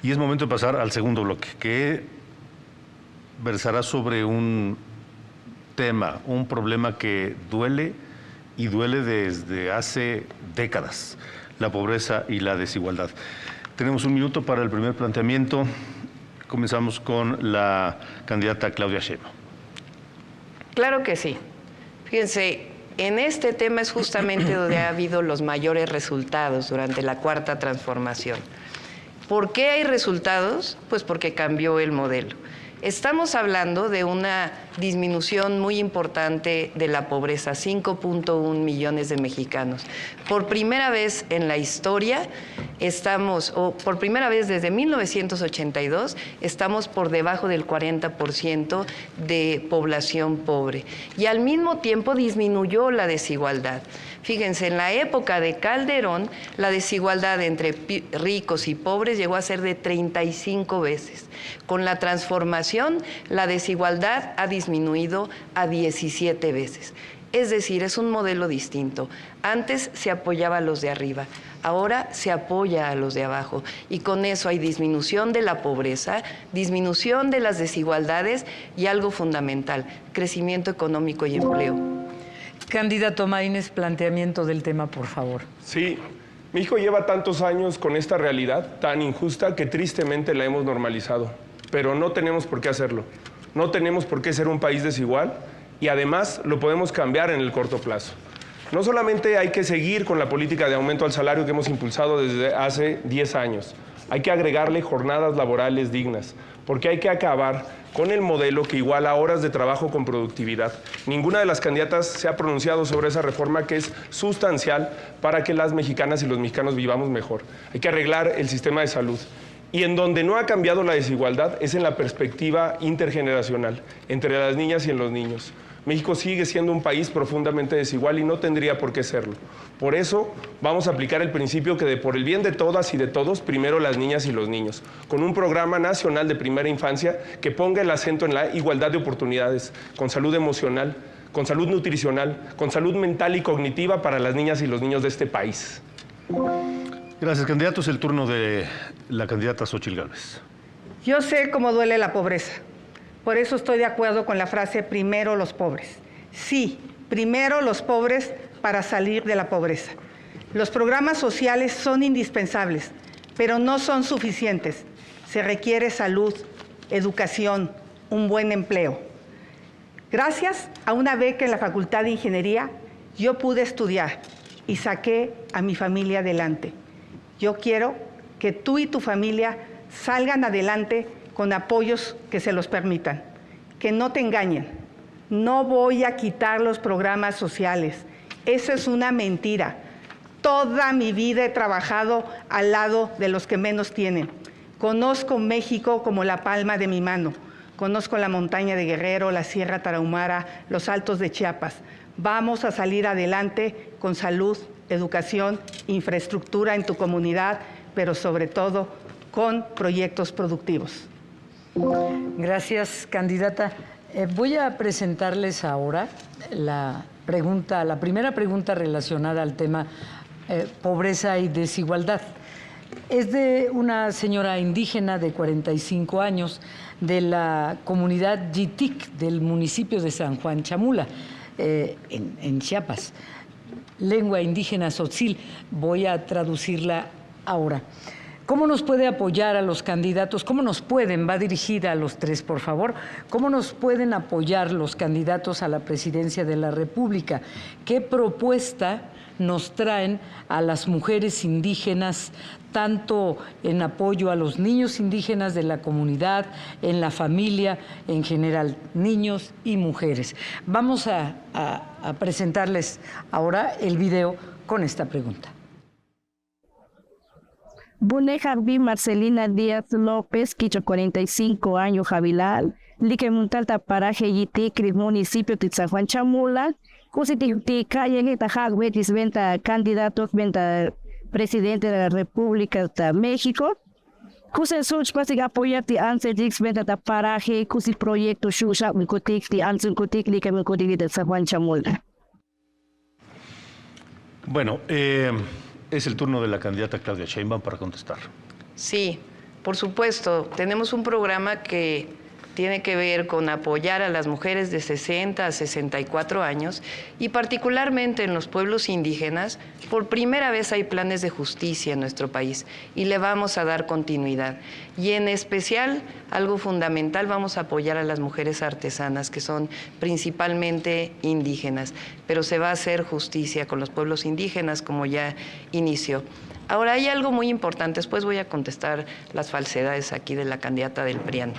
Y es momento de pasar al segundo bloque, que versará sobre un tema, un problema que duele y duele desde hace décadas, la pobreza y la desigualdad. Tenemos un minuto para el primer planteamiento. Comenzamos con la candidata Claudia Sheinbaum. Claro que sí. Fíjense, en este tema es justamente donde ha habido los mayores resultados durante la Cuarta Transformación. ¿Por qué hay resultados? Pues porque cambió el modelo. Estamos hablando de una disminución muy importante de la pobreza, 5.1 millones de mexicanos. Por primera vez en la historia por primera vez desde 1982, estamos por debajo del 40% de población pobre. Y al mismo tiempo disminuyó la desigualdad. Fíjense, en la época de Calderón, la desigualdad entre ricos y pobres llegó a ser de 35 veces. Con la transformación, la desigualdad ha disminuido a 17 veces. Es decir, es un modelo distinto. Antes se apoyaba a los de arriba, ahora se apoya a los de abajo. Y con eso hay disminución de la pobreza, disminución de las desigualdades y algo fundamental, crecimiento económico y empleo. Candidato Maínez, planteamiento del tema, por favor. Sí, México lleva tantos años con esta realidad tan injusta que tristemente la hemos normalizado, pero no tenemos por qué hacerlo. No tenemos por qué ser un país desigual y además lo podemos cambiar en el corto plazo. No solamente hay que seguir con la política de aumento al salario que hemos impulsado desde hace 10 años, hay que agregarle jornadas laborales dignas, porque hay que acabar con el modelo que iguala horas de trabajo con productividad. Ninguna de las candidatas se ha pronunciado sobre esa reforma que es sustancial para que las mexicanas y los mexicanos vivamos mejor. Hay que arreglar el sistema de salud. Y en donde no ha cambiado la desigualdad es en la perspectiva intergeneracional, entre las niñas y en los niños. México sigue siendo un país profundamente desigual y no tendría por qué serlo. Por eso vamos a aplicar el principio que por el bien de todas y de todos, primero las niñas y los niños, con un programa nacional de primera infancia que ponga el acento en la igualdad de oportunidades, con salud emocional, con salud nutricional, con salud mental y cognitiva para las niñas y los niños de este país. Gracias, candidato. Es el turno de la candidata Xóchitl Gálvez. Yo sé cómo duele la pobreza. Por eso estoy de acuerdo con la frase primero los pobres. Sí, primero los pobres para salir de la pobreza. Los programas sociales son indispensables, pero no son suficientes. Se requiere salud, educación, un buen empleo. Gracias a una beca en la Facultad de Ingeniería, yo pude estudiar y saqué a mi familia adelante. Yo quiero que tú y tu familia salgan adelante con apoyos que se los permitan. Que no te engañen. No voy a quitar los programas sociales. Esa es una mentira. Toda mi vida he trabajado al lado de los que menos tienen. Conozco México como la palma de mi mano. Conozco la montaña de Guerrero, la Sierra Tarahumara, los Altos de Chiapas. Vamos a salir adelante con salud, educación, infraestructura en tu comunidad, pero sobre todo con proyectos productivos. Gracias, candidata. Voy a presentarles ahora la primera pregunta relacionada al tema pobreza y desigualdad. Es de una señora indígena de 45 años de la comunidad Yitic del municipio de San Juan Chamula, en Chiapas. Lengua indígena tzotzil. Voy a traducirla ahora. ¿Cómo nos puede apoyar a los candidatos? ¿Cómo nos pueden? Va dirigida a los tres, por favor. ¿Cómo nos pueden apoyar los candidatos a la presidencia de la República? ¿Qué propuesta nos traen a las mujeres indígenas, tanto en apoyo a los niños indígenas de la comunidad, en la familia en general, niños y mujeres? Vamos a presentarles ahora el video con esta pregunta. Bune Jarbi Marcelina Díaz López, Quicho 45 años, Javilal, Lique Muntalta Paraje Yitic, municipio de San Juan Chamula, Cusiti Calle Geta Jagbetis, venta candidatos, venta presidente de la República de México. Cusen Such Pasig apoyati Ansel Dix, venta Paraje, Cusi Proyecto Shusha, Micotic, de Ansel Cotic, Lique Micotic de San Juan Chamula. Bueno, es el turno de la candidata Claudia Sheinbaum para contestar. Sí, Por supuesto, tenemos un programa que tiene que ver con apoyar a las mujeres de 60 a 64 años y particularmente en los pueblos indígenas, por primera vez hay planes de justicia en nuestro país y le vamos a dar continuidad. Y en especial, algo fundamental, vamos a apoyar a las mujeres artesanas, que son principalmente indígenas, pero se va a hacer justicia con los pueblos indígenas como ya inició. Ahora, hay algo muy importante, después voy a contestar las falsedades aquí de la candidata del PRIAN.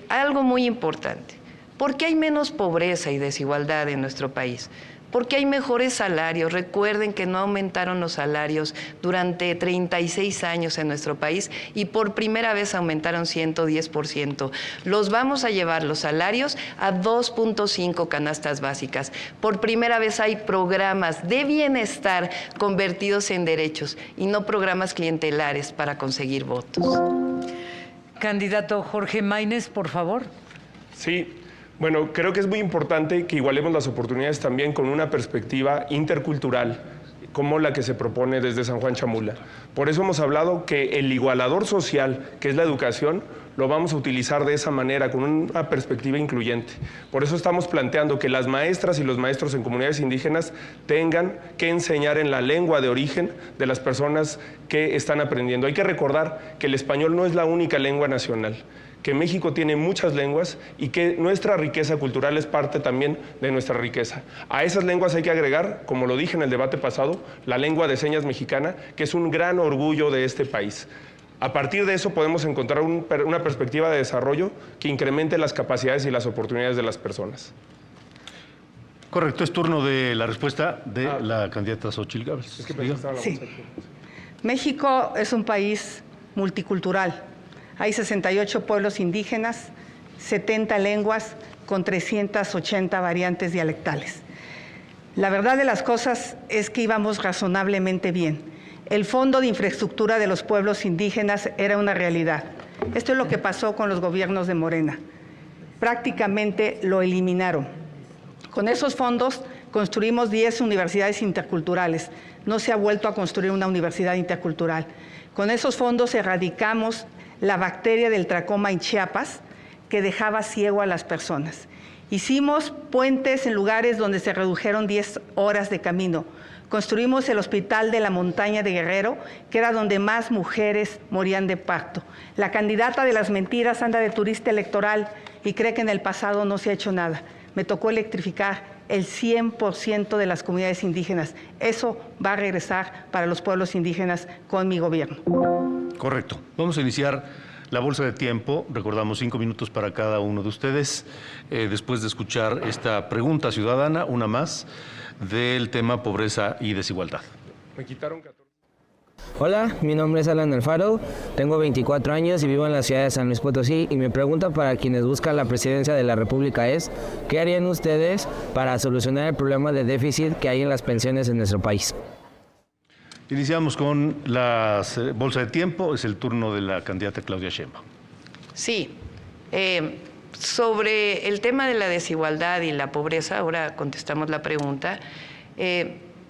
Algo muy importante, ¿por qué hay menos pobreza y desigualdad en nuestro país? Porque hay mejores salarios. Recuerden que no aumentaron los salarios durante 36 años en nuestro país y por primera vez aumentaron 110%. Los vamos a llevar los salarios a 2.5 canastas básicas. Por primera vez hay programas de bienestar convertidos en derechos y no programas clientelares para conseguir votos. Candidato Jorge Maínez, por favor. Sí, bueno, creo que es muy importante que igualemos las oportunidades también con una perspectiva intercultural, como la que se propone desde San Juan Chamula. Por eso hemos hablado que el igualador social, que es la educación, lo vamos a utilizar de esa manera, con una perspectiva incluyente. Por eso estamos planteando que las maestras y los maestros en comunidades indígenas tengan que enseñar en la lengua de origen de las personas que están aprendiendo. Hay que recordar que el español no es la única lengua nacional, que México tiene muchas lenguas y que nuestra riqueza cultural es parte también de nuestra riqueza. A esas lenguas hay que agregar, como lo dije en el debate pasado, la lengua de señas mexicana, que es un gran orgullo de este país. A partir de eso podemos encontrar una perspectiva de desarrollo que incremente las capacidades y las oportunidades de las personas. Correcto, es turno de la respuesta de la candidata Xóchitl Gálvez. Sí. México es un país multicultural. Hay 68 pueblos indígenas, 70 lenguas con 380 variantes dialectales. La verdad de las cosas es que íbamos razonablemente bien. El Fondo de Infraestructura de los Pueblos Indígenas era una realidad. Esto es lo que pasó con los gobiernos de Morena. Prácticamente lo eliminaron. Con esos fondos construimos 10 universidades interculturales. No se ha vuelto a construir una universidad intercultural. Con esos fondos erradicamos la bacteria del tracoma en Chiapas, que dejaba ciego a las personas. Hicimos puentes en lugares donde se redujeron 10 horas de camino. Construimos el Hospital de la Montaña de Guerrero, que era donde más mujeres morían de parto. La candidata de las mentiras anda de turista electoral y cree que en el pasado no se ha hecho nada. Me tocó electrificar el 100% de las comunidades indígenas. Eso va a regresar para los pueblos indígenas con mi gobierno. Correcto. Vamos a iniciar la bolsa de tiempo. Recordamos 5 minutos para cada uno de ustedes. Después de escuchar esta pregunta ciudadana, una más, del tema pobreza y desigualdad. Me quitaron 14. Hola, mi nombre es Alan Alfaro, tengo 24 años y vivo en la ciudad de San Luis Potosí, y mi pregunta para quienes buscan la presidencia de la República es: ¿qué harían ustedes para solucionar el problema de déficit que hay en las pensiones en nuestro país? Iniciamos con la bolsa de tiempo. Es el turno de la candidata Claudia Sheinbaum. Sí, sobre el tema de la desigualdad y la pobreza, ahora contestamos la pregunta.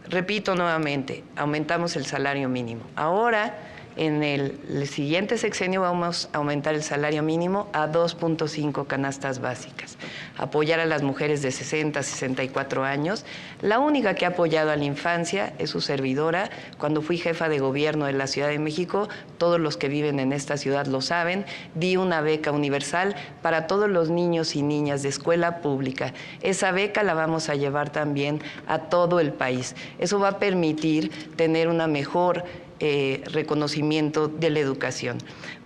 Repito nuevamente, aumentamos el salario mínimo. Ahora, en el siguiente sexenio vamos a aumentar el salario mínimo a 2.5 canastas básicas. Apoyar a las mujeres de 60 a 64 años. La única que ha apoyado a la infancia es su servidora. Cuando fui jefa de gobierno de la Ciudad de México, todos los que viven en esta ciudad lo saben, di una beca universal para todos los niños y niñas de escuela pública. Esa beca la vamos a llevar también a todo el país. Eso va a permitir tener una mejor reconocimiento de la educación.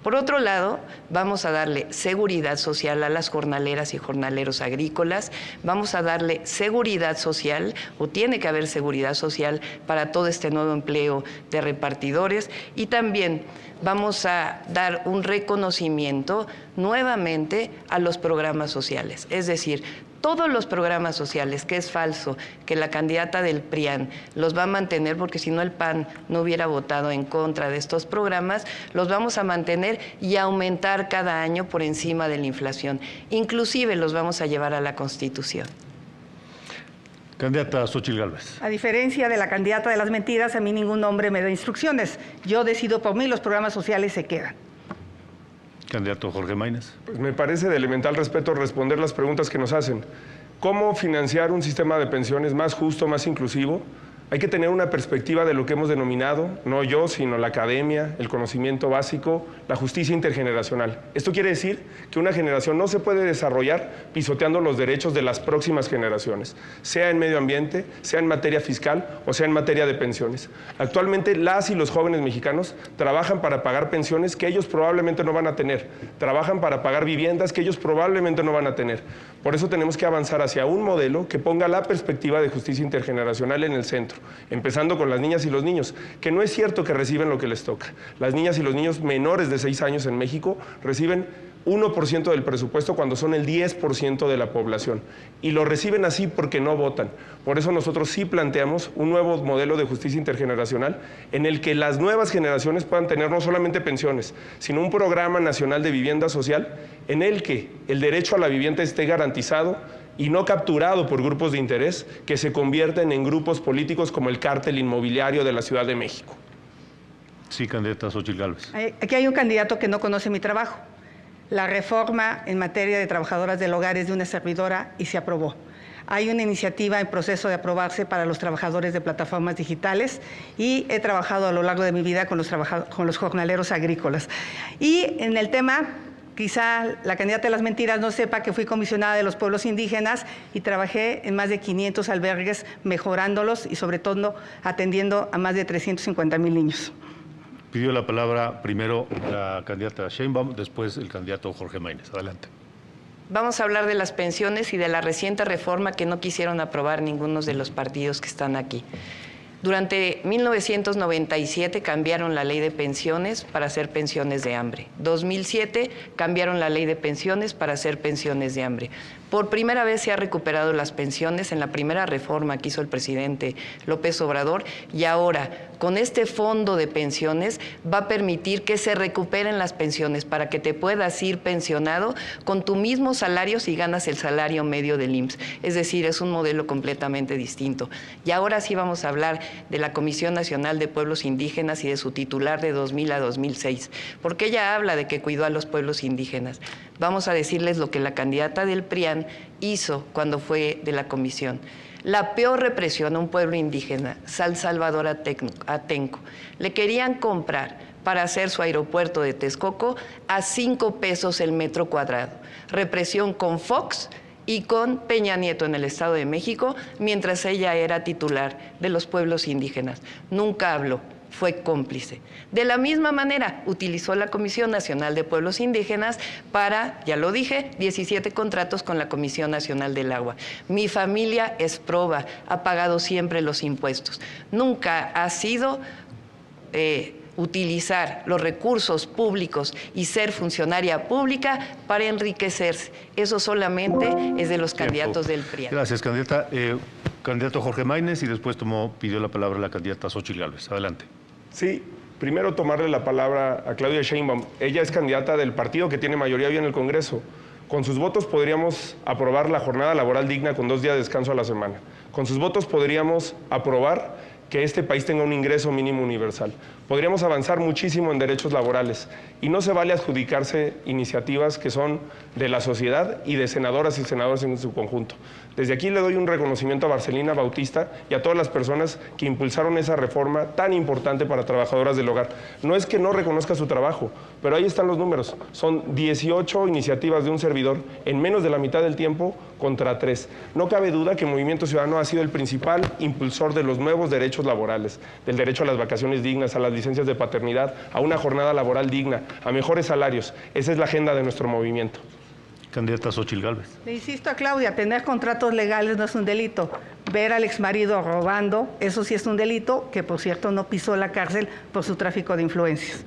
Por otro lado, vamos a darle seguridad social a las jornaleras y jornaleros agrícolas, vamos a darle seguridad social, o tiene que haber seguridad social para todo este nuevo empleo de repartidores, y también vamos a dar un reconocimiento nuevamente a los programas sociales, es decir, todos los programas sociales, que es falso, que la candidata del PRIAN los va a mantener, porque si no el PAN no hubiera votado en contra de estos programas, los vamos a mantener y aumentar cada año por encima de la inflación. Inclusive los vamos a llevar a la Constitución. Candidata Xóchitl Gálvez. A diferencia de la candidata de las mentiras, a mí ningún hombre me da instrucciones. Yo decido por mí, los programas sociales se quedan. Candidato Jorge Maínez. Pues me parece de elemental respeto responder las preguntas que nos hacen. ¿Cómo financiar un sistema de pensiones más justo, más inclusivo? Hay que tener una perspectiva de lo que hemos denominado, no yo, sino la academia, el conocimiento básico, la justicia intergeneracional. Esto quiere decir que una generación no se puede desarrollar pisoteando los derechos de las próximas generaciones, sea en medio ambiente, sea en materia fiscal o sea en materia de pensiones. Actualmente las y los jóvenes mexicanos trabajan para pagar pensiones que ellos probablemente no van a tener, trabajan para pagar viviendas que ellos probablemente no van a tener. Por eso tenemos que avanzar hacia un modelo que ponga la perspectiva de justicia intergeneracional en el centro, empezando con las niñas y los niños, que no es cierto que reciben lo que les toca. Las niñas y los niños menores de 6 años en México reciben 1% del presupuesto cuando son el 10% de la población. Y lo reciben así porque no votan. Por eso nosotros sí planteamos un nuevo modelo de justicia intergeneracional en el que las nuevas generaciones puedan tener no solamente pensiones, sino un programa nacional de vivienda social en el que el derecho a la vivienda esté garantizado y no capturado por grupos de interés que se convierten en grupos políticos como el cártel inmobiliario de la Ciudad de México. Sí, candidata Xóchitl Gálvez. Aquí hay un candidato que no conoce mi trabajo. La reforma en materia de trabajadoras del hogar es de una servidora y se aprobó. Hay una iniciativa en proceso de aprobarse para los trabajadores de plataformas digitales y he trabajado a lo largo de mi vida con los jornaleros agrícolas. Y en el tema, quizá la candidata de las mentiras no sepa que fui comisionada de los pueblos indígenas y trabajé en más de 500 albergues mejorándolos y sobre todo atendiendo a más de 350,000 niños. Pidió la palabra primero la candidata Sheinbaum, después el candidato Jorge Maínez. Adelante. Vamos a hablar de las pensiones y de la reciente reforma que no quisieron aprobar ninguno de los partidos que están aquí. Durante 1997 cambiaron la ley de pensiones para hacer pensiones de hambre. 2007 cambiaron la ley de pensiones para hacer pensiones de hambre. Por primera vez se han recuperado las pensiones en la primera reforma que hizo el presidente López Obrador y ahora con este fondo de pensiones va a permitir que se recuperen las pensiones para que te puedas ir pensionado con tu mismo salario si ganas el salario medio del IMSS. Es decir, es un modelo completamente distinto. Y ahora sí vamos a hablar de la Comisión Nacional de Pueblos Indígenas y de su titular de 2000 a 2006, porque ella habla de que cuidó a los pueblos indígenas. Vamos a decirles lo que la candidata del PRIAN hizo cuando fue de la comisión. La peor represión a un pueblo indígena, San Salvador Atenco. Le querían comprar para hacer su aeropuerto de Texcoco a 5 pesos el metro cuadrado. Represión con Fox y con Peña Nieto en el Estado de México, mientras ella era titular de los pueblos indígenas. Nunca habló, fue cómplice. De la misma manera, utilizó la Comisión Nacional de Pueblos Indígenas para, ya lo dije, 17 contratos con la Comisión Nacional del Agua. Mi familia es proba, ha pagado siempre los impuestos. Nunca ha sido utilizar los recursos públicos y ser funcionaria pública para enriquecerse. Eso solamente es de los candidatos del PRI. Gracias, candidata. Candidato Jorge Maínez y después pidió la palabra la candidata Xóchitl Gálvez. Adelante. Sí, primero tomarle la palabra a Claudia Sheinbaum. Ella es candidata del partido que tiene mayoría hoy en el Congreso. Con sus votos podríamos aprobar la jornada laboral digna con 2 días de descanso a la semana. Con sus votos podríamos aprobar que este país tenga un ingreso mínimo universal. Podríamos avanzar muchísimo en derechos laborales y no se vale adjudicarse iniciativas que son de la sociedad y de senadoras y senadores en su conjunto. Desde aquí le doy un reconocimiento a Marcelina Bautista y a todas las personas que impulsaron esa reforma tan importante para trabajadoras del hogar. No es que no reconozca su trabajo, pero ahí están los números. Son 18 iniciativas de un servidor en menos de la mitad del tiempo contra 3. No cabe duda que Movimiento Ciudadano ha sido el principal impulsor de los nuevos derechos laborales, del derecho a las vacaciones dignas, a las licencias de paternidad, a una jornada laboral digna, a mejores salarios. Esa es la agenda de nuestro movimiento. Candidata Xóchitl Gálvez. Le insisto a Claudia, tener contratos legales no es un delito. Ver al exmarido robando, eso sí es un delito, que por cierto no pisó la cárcel por su tráfico de influencias.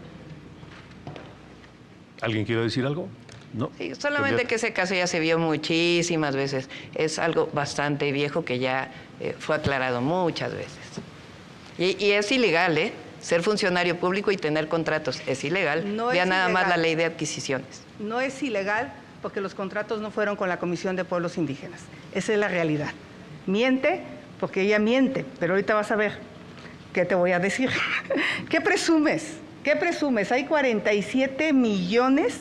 ¿Alguien quiere decir algo? No. Sí, solamente que ese caso ya se vio muchísimas veces. Es algo bastante viejo que ya fue aclarado muchas veces. Y es ilegal, ser funcionario público y tener contratos. Es ilegal. No Vea es nada ilegal. más la ley de adquisiciones. No es ilegal porque los contratos no fueron con la Comisión de Pueblos Indígenas. Esa es la realidad. Miente porque ella miente, pero ahorita vas a ver qué te voy a decir. ¿Qué presumes? ¿Qué presumes? Hay 47 millones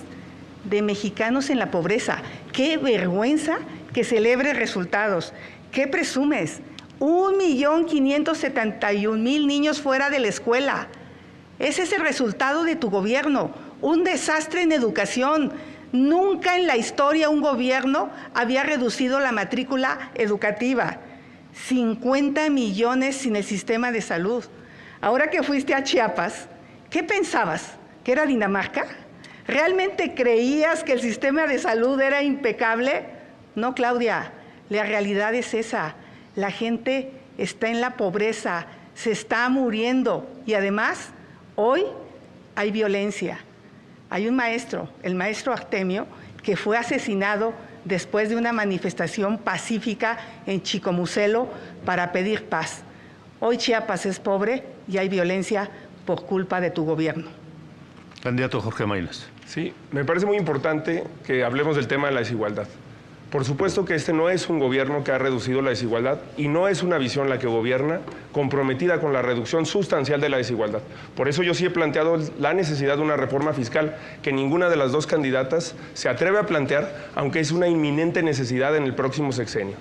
de mexicanos en la pobreza. ¡Qué vergüenza que celebre resultados! ¿Qué presumes? 1.571.000 niños fuera de la escuela. Ese es el resultado de tu gobierno. Un desastre en educación. Nunca en la historia un gobierno había reducido la matrícula educativa. 50 millones sin el sistema de salud. Ahora que fuiste a Chiapas, ¿qué pensabas? ¿Que era Dinamarca? ¿Realmente creías que el sistema de salud era impecable? No, Claudia, la realidad es esa. La gente está en la pobreza, se está muriendo y además hoy hay violencia. Hay un maestro, el maestro Artemio, que fue asesinado después de una manifestación pacífica en Chicomucelo para pedir paz. Hoy Chiapas es pobre y hay violencia por culpa de tu gobierno. Candidato Jorge Maínez. Sí, me parece muy importante que hablemos del tema de la desigualdad. Por supuesto que este no es un gobierno que ha reducido la desigualdad y no es una visión la que gobierna comprometida con la reducción sustancial de la desigualdad. Por eso yo sí he planteado la necesidad de una reforma fiscal que ninguna de las dos candidatas se atreve a plantear, aunque es una inminente necesidad en el próximo sexenio.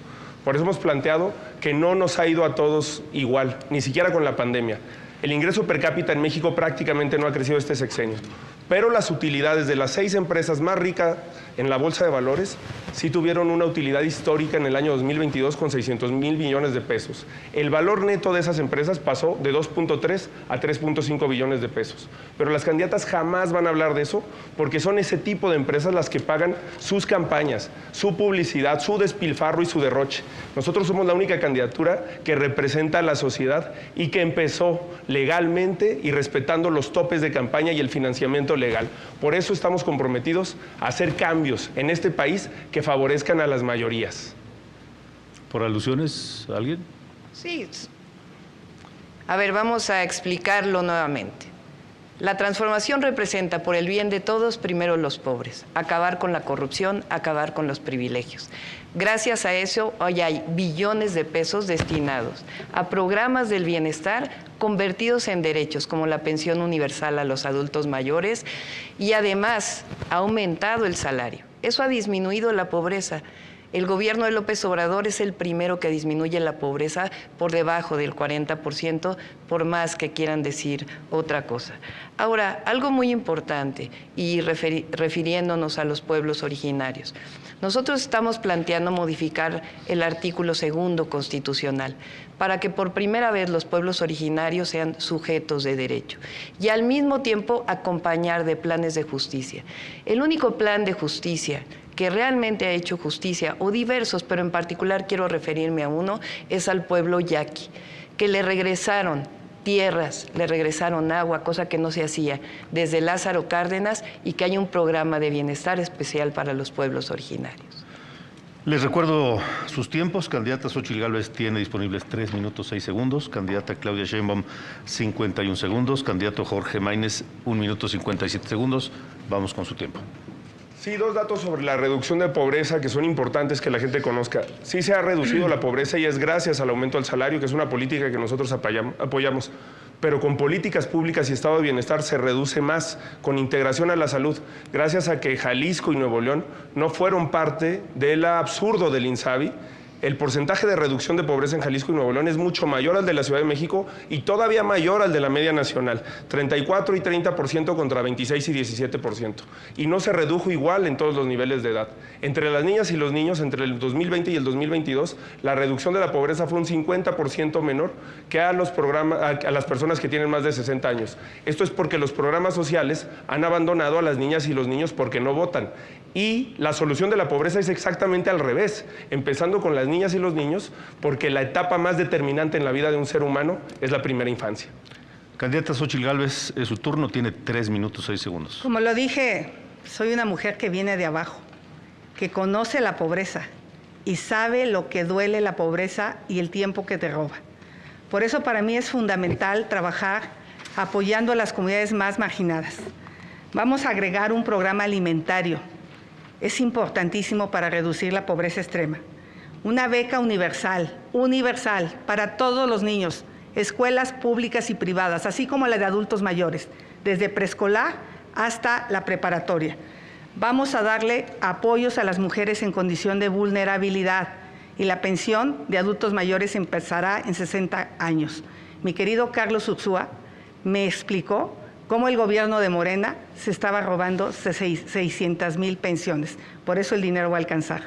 Por eso hemos planteado que no nos ha ido a todos igual, ni siquiera con la pandemia. El ingreso per cápita en México prácticamente no ha crecido este sexenio, pero las utilidades de las 6 empresas más ricas en la Bolsa de Valores sí tuvieron una utilidad histórica en el año 2022 con 600,000 millones de pesos. El valor neto de esas empresas pasó de 2.3 a 3.5 billones de pesos. Pero las candidatas jamás van a hablar de eso porque son ese tipo de empresas las que pagan sus campañas, su publicidad, su despilfarro y su derroche. Nosotros somos la única candidatura que representa a la sociedad y que empezó legalmente y respetando los topes de campaña y el financiamiento legal. Por eso estamos comprometidos a hacer cambios en este país que favorezcan a las mayorías. ¿Por alusiones a alguien? Sí. A ver, vamos a explicarlo nuevamente. La transformación representa, por el bien de todos, primero los pobres, acabar con la corrupción, acabar con los privilegios. Gracias a eso, hoy hay billones de pesos destinados a programas del bienestar convertidos en derechos, como la pensión universal a los adultos mayores, y además ha aumentado el salario. Eso ha disminuido la pobreza. El gobierno de López Obrador es el primero que disminuye la pobreza por debajo del 40%, por más que quieran decir otra cosa. Ahora, algo muy importante, y refiriéndonos a los pueblos originarios, nosotros estamos planteando modificar el artículo 2 constitucional para que por primera vez los pueblos originarios sean sujetos de derecho y al mismo tiempo acompañar de planes de justicia. El único plan de justicia que realmente ha hecho justicia, o diversos, pero en particular quiero referirme a uno, es al pueblo yaqui, que le regresaron tierras, le regresaron agua, cosa que no se hacía desde Lázaro Cárdenas, y que hay un programa de bienestar especial para los pueblos originarios. Les recuerdo sus tiempos. Candidata Xóchitl Gálvez tiene disponibles 3 minutos 6 segundos. Candidata Claudia Sheinbaum, 51 segundos. Candidato Jorge Maínez, 1 minuto 57 segundos. Vamos con su tiempo. Sí, 2 datos sobre la reducción de pobreza que son importantes que la gente conozca. Sí se ha reducido la pobreza y es gracias al aumento del salario, que es una política que nosotros apoyamos. Pero con políticas públicas y estado de bienestar se reduce más, con integración a la salud, gracias a que Jalisco y Nuevo León no fueron parte del absurdo del INSABI. El porcentaje de reducción de pobreza en Jalisco y Nuevo León es mucho mayor al de la Ciudad de México y todavía mayor al de la media nacional, 34 y 30% contra 26 y 17%. Y no se redujo igual en todos los niveles de edad. Entre las niñas y los niños, entre el 2020 y el 2022, la reducción de la pobreza fue un 50% menor que a las personas que tienen más de 60 años. Esto es porque los programas sociales han abandonado a las niñas y los niños porque no votan. Y la solución de la pobreza es exactamente al revés, empezando con las niñas y los niños, porque la etapa más determinante en la vida de un ser humano es la primera infancia. Candidata Xóchitl Gálvez, es su turno, tiene 3 minutos 6 segundos. Como lo dije, soy una mujer que viene de abajo, que conoce la pobreza y sabe lo que duele la pobreza y el tiempo que te roba. Por eso para mí es fundamental trabajar apoyando a las comunidades más marginadas. Vamos a agregar un programa alimentario. Es importantísimo para reducir la pobreza extrema. Una beca universal para todos los niños, escuelas públicas y privadas, así como la de adultos mayores, desde preescolar hasta la preparatoria. Vamos a darle apoyos a las mujeres en condición de vulnerabilidad y la pensión de adultos mayores empezará en 60 años. Mi querido Carlos Ursúa me explicó cómo el gobierno de Morena se estaba robando 600,000 pensiones. Por eso el dinero va a alcanzar.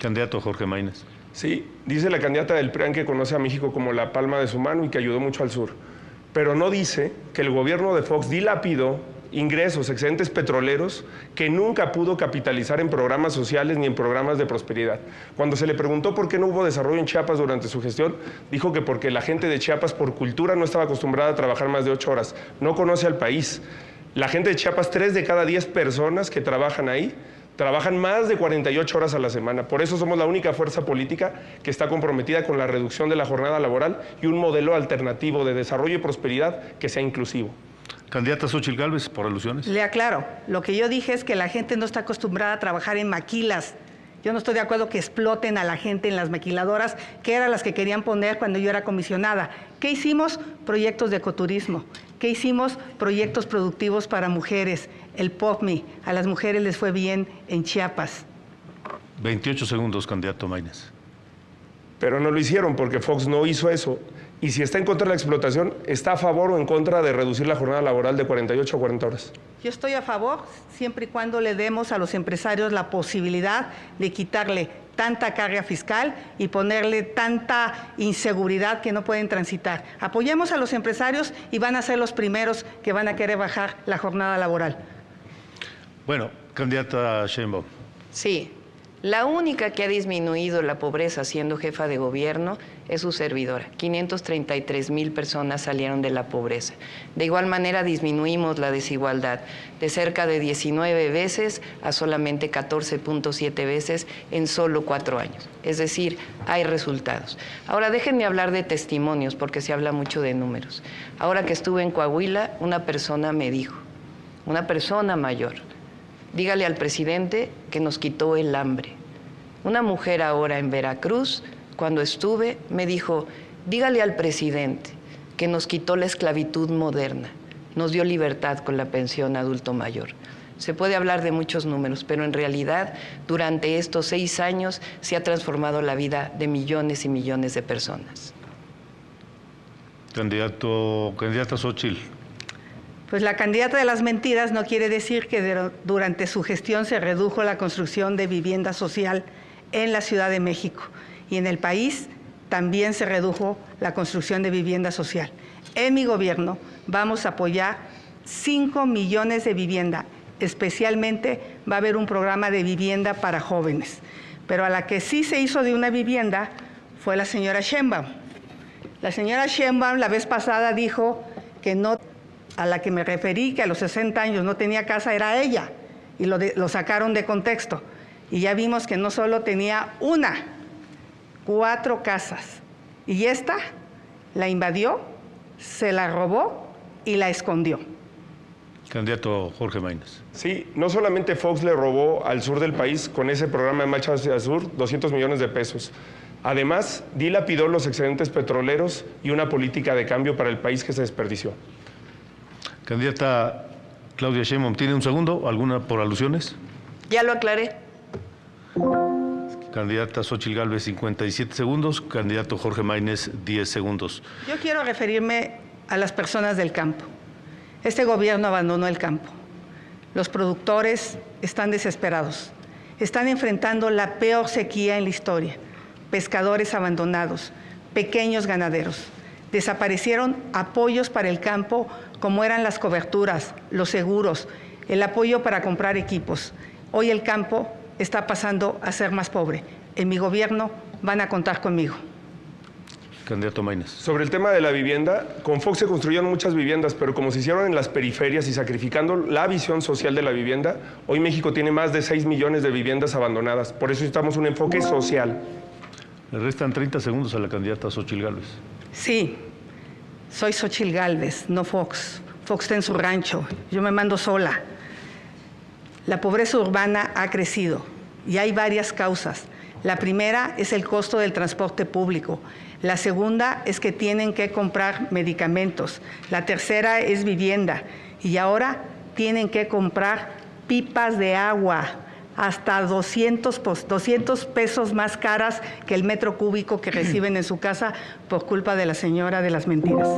Candidato Jorge Maínez. Sí, dice la candidata del PRIAN que conoce a México como la palma de su mano y que ayudó mucho al sur. Pero no dice que el gobierno de Fox dilapidó ingresos, excedentes petroleros que nunca pudo capitalizar en programas sociales ni en programas de prosperidad. Cuando se le preguntó por qué no hubo desarrollo en Chiapas durante su gestión, dijo que porque la gente de Chiapas por cultura no estaba acostumbrada a trabajar más de 8 horas, no conoce al país. La gente de Chiapas, 3 de cada 10 personas que trabajan ahí, trabajan más de 48 horas a la semana. Por eso somos la única fuerza política que está comprometida con la reducción de la jornada laboral y un modelo alternativo de desarrollo y prosperidad que sea inclusivo. Candidata Xóchitl Gálvez, por alusiones. Le aclaro, lo que yo dije es que la gente no está acostumbrada a trabajar en maquilas. Yo no estoy de acuerdo que exploten a la gente en las maquiladoras, que eran las que querían poner cuando yo era comisionada. ¿Qué hicimos? Proyectos de ecoturismo. ¿Qué hicimos? Proyectos productivos para mujeres. El POPMI, a las mujeres les fue bien en Chiapas. 28 segundos, candidato Maínez. Pero no lo hicieron porque Fox no hizo eso. Y si está en contra de la explotación, ¿está a favor o en contra de reducir la jornada laboral de 48 a 40 horas? Yo estoy a favor siempre y cuando le demos a los empresarios la posibilidad de quitarle tanta carga fiscal y ponerle tanta inseguridad que no pueden transitar. Apoyemos a los empresarios y van a ser los primeros que van a querer bajar la jornada laboral. Bueno, candidata Sheinbaum. Sí, la única que ha disminuido la pobreza siendo jefa de gobierno es su servidora. 533,000 personas salieron de la pobreza. De igual manera disminuimos la desigualdad de cerca de 19 veces a solamente 14.7 veces en solo 4 años. Es decir, hay resultados. Ahora déjenme hablar de testimonios porque se habla mucho de números. Ahora que estuve en Coahuila, una persona me dijo, una persona mayor, dígale al presidente que nos quitó el hambre. Una mujer ahora en Veracruz, cuando estuve, me dijo, dígale al presidente que nos quitó la esclavitud moderna, nos dio libertad con la pensión adulto mayor. Se puede hablar de muchos números, pero en realidad durante estos 6 años se ha transformado la vida de millones y millones de personas. Candidata Xóchitl. Pues la candidata de las mentiras no quiere decir que durante su gestión se redujo la construcción de vivienda social en la Ciudad de México. Y en el país también se redujo la construcción de vivienda social. En mi gobierno vamos a apoyar 5 millones de vivienda. Especialmente va a haber un programa de vivienda para jóvenes. Pero a la que sí se hizo de una vivienda fue la señora Sheinbaum. La señora Sheinbaum la vez pasada dijo que no, a la que me referí, que a los 60 años no tenía casa, era ella. Y lo sacaron de contexto. Y ya vimos que no solo tenía 4 casas. Y esta la invadió, se la robó y la escondió. Candidato Jorge Maínez. Sí, no solamente Fox le robó al sur del país con ese programa de Marcha hacia el Sur 200 millones de pesos. Además, dilapidó los excedentes petroleros y una política de cambio para el país que se desperdició. Candidata Claudia Sheinbaum, ¿tiene un segundo? ¿Alguna por alusiones? Ya lo aclaré. Candidata Xóchitl Gálvez, 57 segundos. Candidato Jorge Maínez, 10 segundos. Yo quiero referirme a las personas del campo. Este gobierno abandonó el campo. Los productores están desesperados. Están enfrentando la peor sequía en la historia. Pescadores abandonados, pequeños ganaderos. Desaparecieron apoyos para el campo como eran las coberturas, los seguros, el apoyo para comprar equipos. Hoy el campo está pasando a ser más pobre. En mi gobierno van a contar conmigo. Candidato Maínez. Sobre el tema de la vivienda, con Fox se construyeron muchas viviendas, pero como se hicieron en las periferias y sacrificando la visión social de la vivienda, hoy México tiene más de 6 millones de viviendas abandonadas. Por eso necesitamos un enfoque social. Le restan 30 segundos a la candidata Xóchitl Gálvez. Sí, soy Xóchitl Gálvez, no Fox. Fox está en su rancho, yo me mando sola. La pobreza urbana ha crecido y hay varias causas. La primera es el costo del transporte público. La segunda es que tienen que comprar medicamentos. La tercera es vivienda. Y ahora tienen que comprar pipas de agua, hasta 200 pesos más caras que el metro cúbico que reciben en su casa por culpa de la señora de las mentiras.